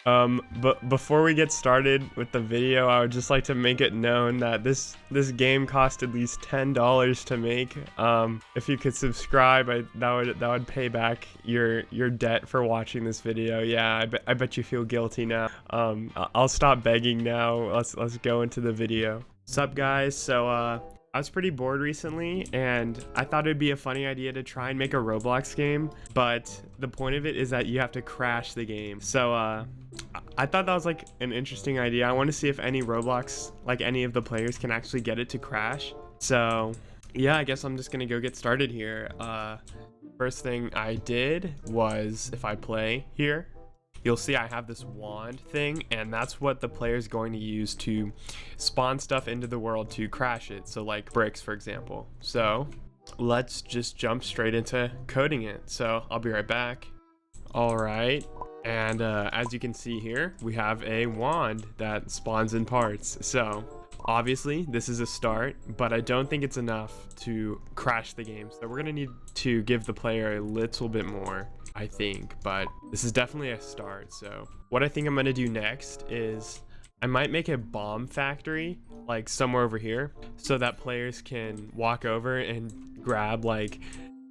But before we get started with the video, I would just like to make it known that this game cost at least $10 to make. If you could subscribe, that would pay back your debt for watching this video. Yeah, I bet you feel guilty now. I'll stop begging now. Let's go into the video. What's up, guys? So I was pretty bored recently, and I thought it'd be a funny idea to try and make a Roblox game, but the point of it is that you have to crash the game. So I thought that was like an interesting idea. I want to see if any Roblox, like any of the players, can actually get it to crash. So yeah, I guess I'm just gonna go get started here. First thing I did was, if I play here, you'll see I have this wand thing, and that's what the player is going to use to spawn stuff into the world to crash it. So like bricks, for example. So let's just jump straight into coding it. So I'll be right back. All right. And as you can see here, we have a wand that spawns in parts. So obviously this is a start, but I don't think it's enough to crash the game. So we're gonna need to give the player a little bit more, I think, but this is definitely a start. So what I think I'm gonna do next is I might make a bomb factory like somewhere over here so that players can walk over and grab like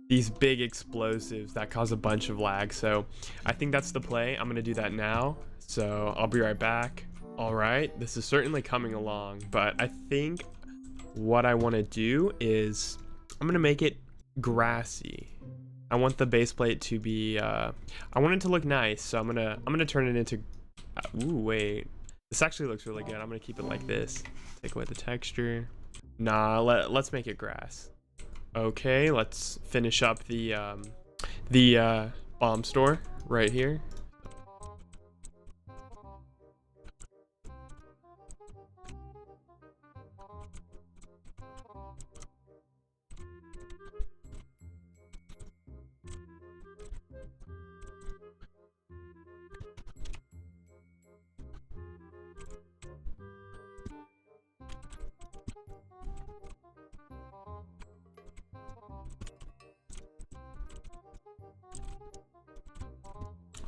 these big explosives that cause a bunch of lag. So I think that's the play. I'm gonna do that now, so I'll be right back. All right, this is certainly coming along, but I think what I want to do is I'm gonna make it grassy. I want the base plate to be I want it to look nice, so I'm gonna turn it into ooh, wait, this actually looks really good. I'm gonna keep it like this. Take away the texture. Nah, let's make it grass. Okay, let's finish up the bomb store right here.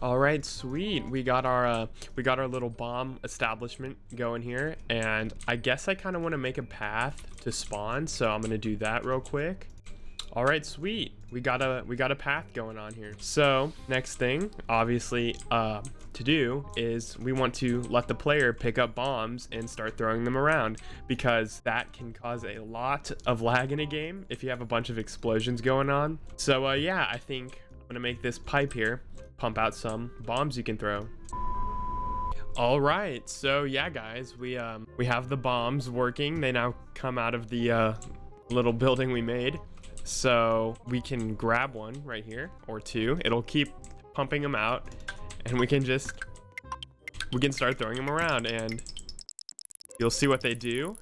All right, sweet. We got our little bomb establishment going here, and I guess I kind of want to make a path to spawn, so I'm gonna do that real quick. All right, sweet. We got a path going on here. So next thing, obviously, to do is we want to let the player pick up bombs and start throwing them around, because that can cause a lot of lag in a game if you have a bunch of explosions going on. So yeah, I think I'm gonna make this pipe here pump out some bombs you can throw. All right, so yeah, guys, we have the bombs working. They now come out of the little building we made, so we can grab one right here or two. It'll keep pumping them out, and we can start throwing them around, and you'll see what they do.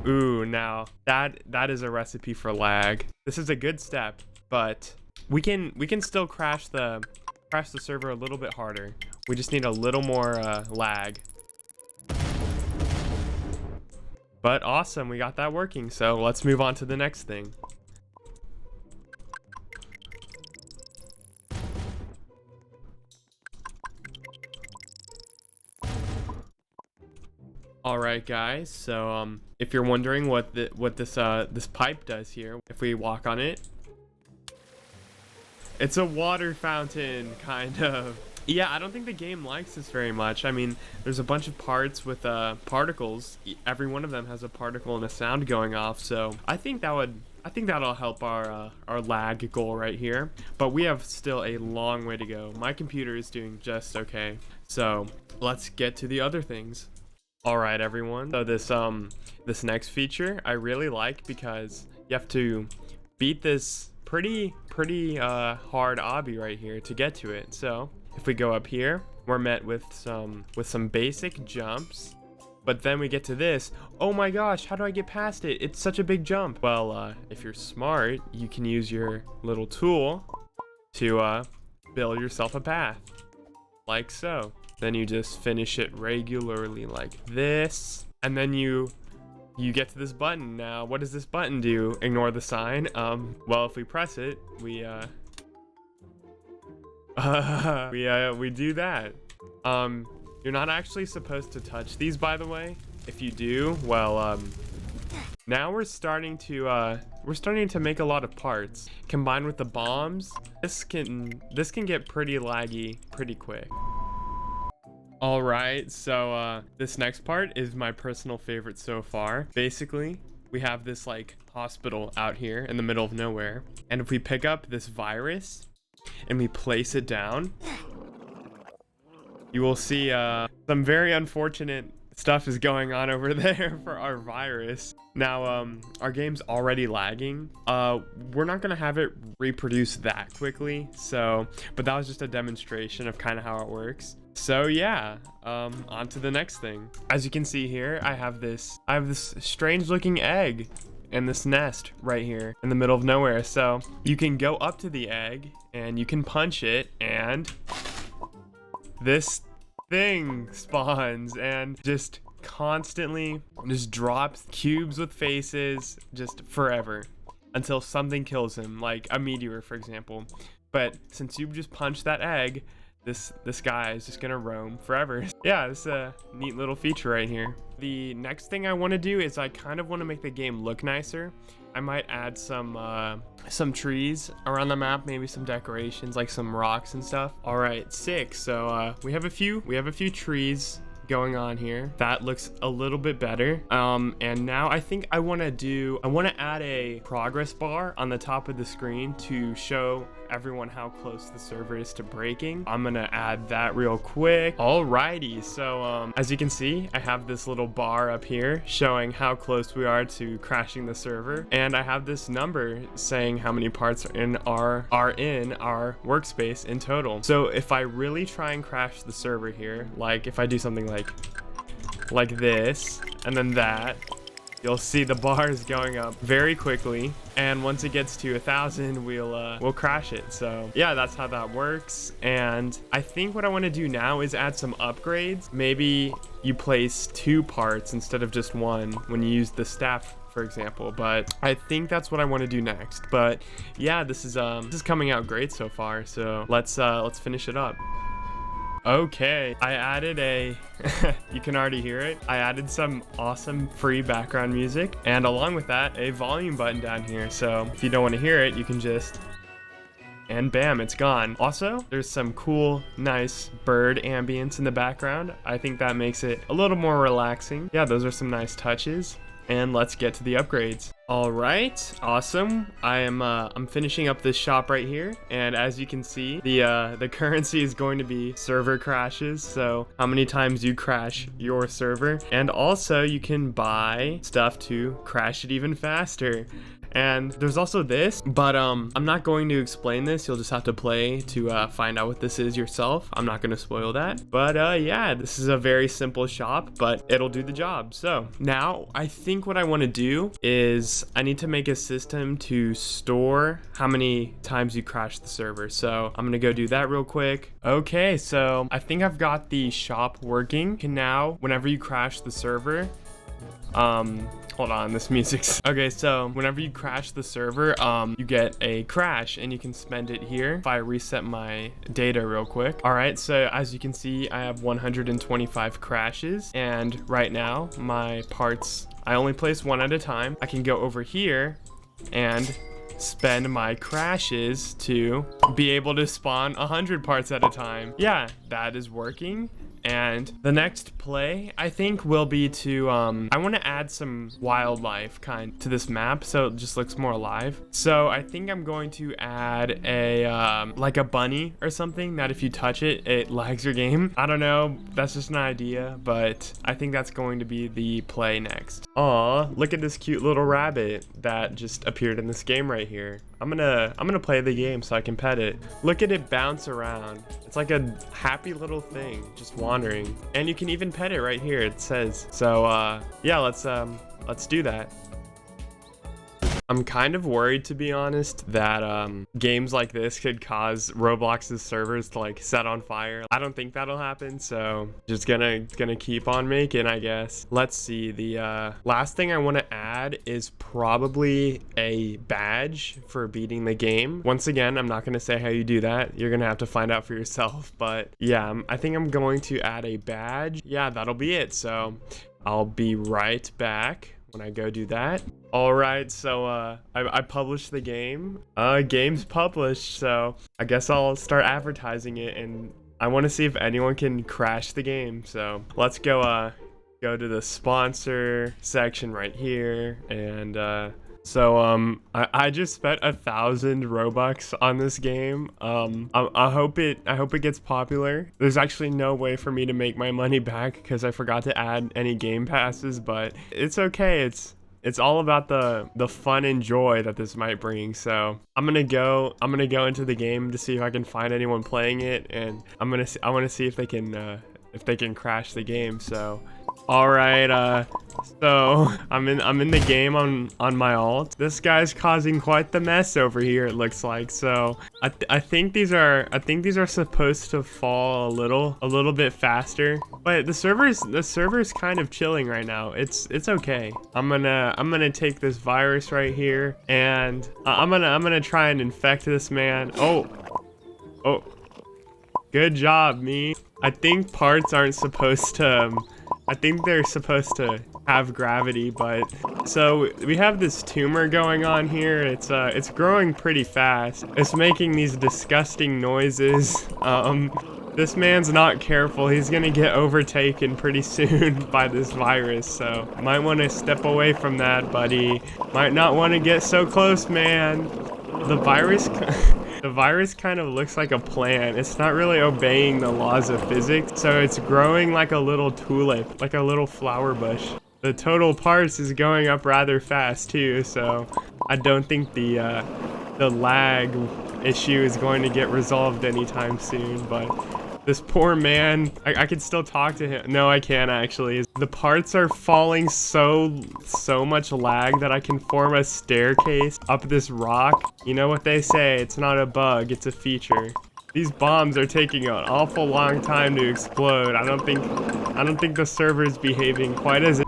Ooh, now that is a recipe for lag. This is a good step, but we can still crash the server a little bit harder. We just need a little more lag. But awesome, we got that working. So let's move on to the next thing. All right, guys. So if you're wondering what this pipe does here, if we walk on it, it's a water fountain, kind of. Yeah, I don't think the game likes this very much. I mean, there's a bunch of parts with particles. Every one of them has a particle and a sound going off. So I think that'll help our lag goal right here. But we have still a long way to go. My computer is doing just okay. So let's get to the other things. All right, everyone. So this next feature I really like, because you have to beat this pretty hard obby right here to get to it. So if we go up here, we're met with some basic jumps, but then we get to this. Oh my gosh, how do I get past it? It's such a big jump. Well, if you're smart, you can use your little tool to build yourself a path like so. Then you just finish it regularly like this, and then you get to this button. Now, what does this button do? Ignore the sign. Well, if we press it, we We do that. You're not actually supposed to touch these, by the way. If you do, well, now we're starting to make a lot of parts. Combined with the bombs, this can get pretty laggy pretty quick. All right, so this next part is my personal favorite so far. Basically, we have this like hospital out here in the middle of nowhere, and if we pick up this virus and we place it down, you will see some very unfortunate stuff is going on over there for our virus. Now, our game's already lagging. We're not gonna have it reproduce that quickly, so, but that was just a demonstration of kind of how it works. So yeah, on to the next thing. As you can see here, I have this strange looking egg in this nest right here in the middle of nowhere. So you can go up to the egg and you can punch it, and this thing spawns and just constantly just drops cubes with faces just forever until something kills him, like a meteor, for example. But since you just punched that egg, this guy is just gonna roam forever. Yeah, this is a neat little feature right here. The next thing I want to do is I kind of want to make the game look nicer. I might add some trees around the map, maybe some decorations like some rocks and stuff. All right, sick. So we have a few trees going on here. That looks a little bit better. And now I think I want to add a progress bar on the top of the screen to show everyone how close the server is to breaking. I'm gonna add that real quick. Alrighty, so as you can see, I have this little bar up here showing how close we are to crashing the server, and I have this number saying how many parts are in our workspace in total. So if I really try and crash the server here, like if I do something like this and then that, you'll see the bars going up very quickly, and once it gets to 1,000, we'll crash it. So yeah, that's how that works. And I think what I want to do now is add some upgrades. Maybe you place 2 parts instead of just 1 when you use the staff, for example. But I think that's what I want to do next. But yeah, this is coming out great so far. So let's finish it up. Okay, I added you can already hear it. I added some awesome free background music, and along with that, a volume button down here. So if you don't want to hear it, you can and bam, it's gone. Also, there's some cool, nice bird ambience in the background. I think that makes it a little more relaxing. Yeah, those are some nice touches. And let's get to the upgrades. All right, awesome. I'm finishing up this shop right here, and as you can see, the currency is going to be server crashes. So how many times you crash your server, and also you can buy stuff to crash it even faster. And there's also this, but I'm not going to explain this. You'll just have to play to find out what this is yourself. I'm not going to spoil that. But yeah, this is a very simple shop, but it'll do the job. So now I think what I want to do is I need to make a system to store how many times you crash the server. So I'm going to go do that real quick. Okay, so I think I've got the shop working. You can now, whenever you crash the server, hold on, this music's okay. So whenever you crash the server, you get a crash, and you can spend it here. If I reset my data real quick. All right, so as you can see, I have 125 crashes, and right now my parts, I only place 1 at a time. I can go over here and spend my crashes to be able to spawn 100 parts at a time. Yeah, that is working. And the next play, I think, will be to, I want to add some wildlife to this map so it just looks more alive. So I think I'm going to add like a bunny or something that if you touch it, it lags your game. I don't know, that's just an idea, but I think that's going to be the play next. Aw, look at this cute little rabbit that just appeared in this game right here. I'm gonna play the game so I can pet it. Look at it bounce around. It's like a happy little thing just wandering. And you can even pet it right here, it says. So yeah, let's do that. I'm kind of worried, to be honest, that games like this could cause Roblox's servers to like set on fire. I don't think that'll happen, so just gonna keep on making, I guess. Let's see, the last thing I want to add is probably a badge for beating the game. Once again, I'm not gonna say how you do that. You're gonna have to find out for yourself, but yeah, I think I'm going to add a badge. Yeah, that'll be it. So I'll be right back when I go do that. All right, so I published the game. Game's published, so I guess I'll start advertising it, and I want to see if anyone can crash the game. So let's go to the sponsor section right here, and I just spent 1,000 Robux on this game. I hope it gets popular. There's actually no way for me to make my money back because I forgot to add any game passes, but it's okay. It's all about the fun and joy that this might bring. So I'm gonna go into the game to see if I can find anyone playing it, and I want to see if they can crash the game. So all right, so I'm in the game on my alt. This guy's causing quite the mess over here, it looks like. So I think these are supposed to fall a little bit faster, but the server's kind of chilling right now. It's okay. I'm gonna take this virus right here, and I'm gonna try and infect this man. Oh, good job, me. I think parts aren't supposed to I think they're supposed to have gravity, but so we have this tumor going on here. It's growing pretty fast. It's making these disgusting noises. This man's not careful. He's gonna get overtaken pretty soon by this virus, so might want to step away from that, buddy. Might not want to get so close, man. The virus kind of looks like a plant. It's not really obeying the laws of physics, so it's growing like a little tulip, like a little flower bush. The total parts is going up rather fast too, so I don't think the lag issue is going to get resolved anytime soon, but this poor man, I can still talk to him. No, I can't actually. The parts are falling so much lag that I can form a staircase up this rock. You know what they say, it's not a bug, it's a feature. These bombs are taking an awful long time to explode. I don't think the server's behaving quite as